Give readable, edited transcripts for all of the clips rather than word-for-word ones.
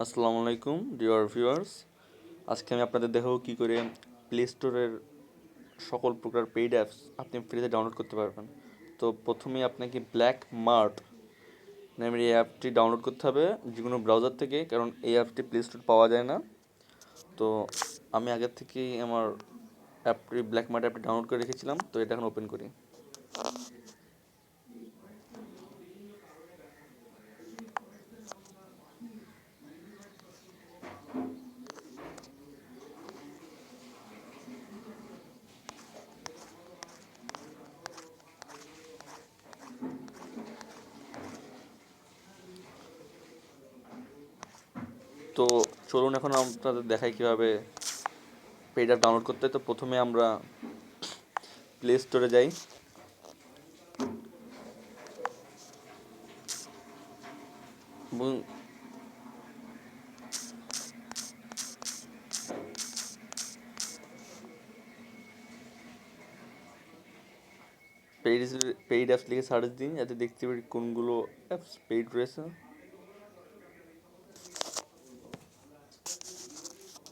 আসসালামু আলাইকুম dear viewers. আজকে আমি আপনাদের দেখাবো কী করে প্লে স্টোরের সকল প্রকার পেইড অ্যাপস আপনি ফ্রিতে ডাউনলোড করতে পারবেন। তো প্রথমেই আপনাকে ব্ল্যাক মার্ট নামের এই অ্যাপটি ডাউনলোড করতে হবে যে কোনো ব্রাউজার থেকে, কারণ এই অ্যাপটি প্লে স্টোর পাওয়া যায় না। তো আমি আগের থেকেই আমার অ্যাপটি ব্ল্যাক মার্ট অ্যাপটি ডাউনলোড করে রেখেছিলাম, তো এটা এখন ওপেন করি। তো চলুন এখন আপনাদের দেখাই কীভাবে পেইড অ্যাপ ডাউনলোড করতে হয়। তো প্রথমে আমরা প্লে স্টোরে যাই। এবং পেইড পেইড অ্যাপস লিখে সার্চ দিন, যাতে দেখতে পারি কোনগুলো অ্যাপস পেইড রয়েছে।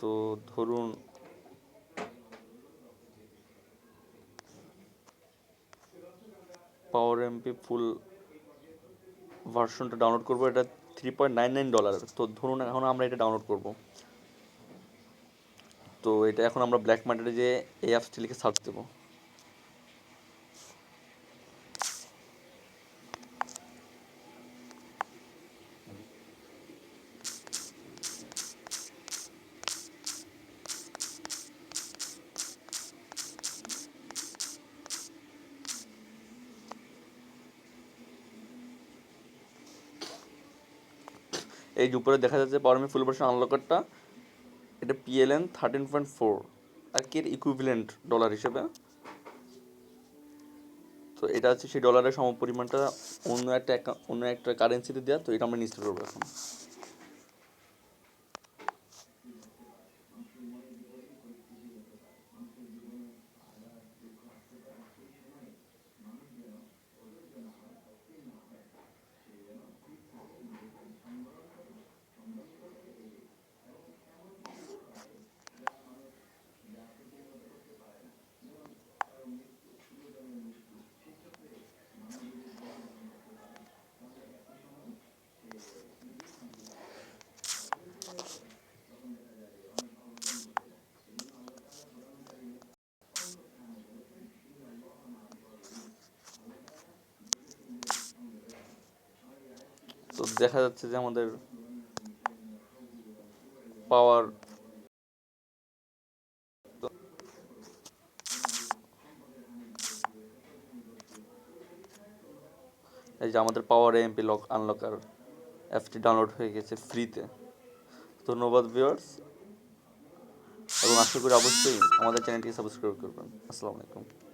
তো ধরুন পাওয়ার এমপি ফুল ভার্সনটা ডাউনলোড করবো, এটা $3.99। তো ধরুন এখন আমরা এটা ডাউনলোড করব। তো এটা এখন আমরা ব্ল্যাক মার্কেটে যে এই অ্যাপসটি লিখে সার্চ দেবো। এই যে উপরে দেখা যাচ্ছে পাওয়ার এমপি ফুল ভার্সন আনলকারটা, এটা PLN 13.4 আর কি এর ইকুইভ্যালেন্ট ডলার হিসেবে। তো এটা হচ্ছে সেই ডলারের সমপরিমাণটা অন্য একটা কারেন্সিতে দেওয়া। তো এটা আমরা ইনস্টল করবো এখন। তো দেখা যাচ্ছে যে আমাদের পাওয়ার এই যে আমাদের পাওয়ার এমপি লক আনলকার অ্যাপটি ডাউনলোড হয়ে গেছে ফ্রিতে। ধন্যবাদ ভিউয়ার্স, এবং আশা করি অবশ্যই আমাদের চ্যানেলটি সাবস্ক্রাইব করবেন। আসসালামু আলাইকুম।